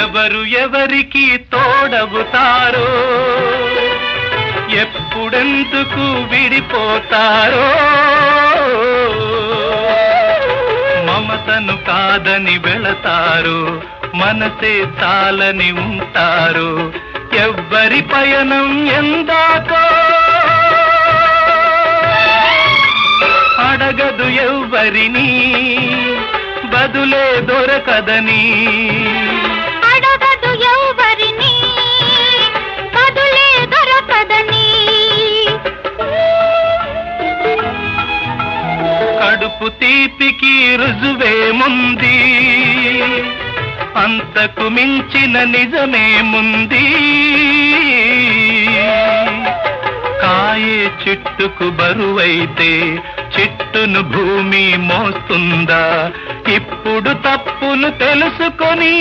ఎవరు ఎవరికి తోడవుతారో, ఎప్పుడెందుకు విడిపోతారో, మమతను కాదని వెళతారు, మనసే చాలని ఉంటారు. ఎవ్వరి పయనం ఎందాకో అడగదు ఎవ్వరిని, బదులే దొరకదని. అడగదు ఎవ్వరిని, బదులే దొరకదని. కడుపు తీపికి రుజువేముంది, అంతకు మించిన నిజమేముంది. కాయే చిట్టుకు బరువైతే చిట్టును భూమి మోస్తుందా? ఇప్పుడు తప్పును తెలుసుకొని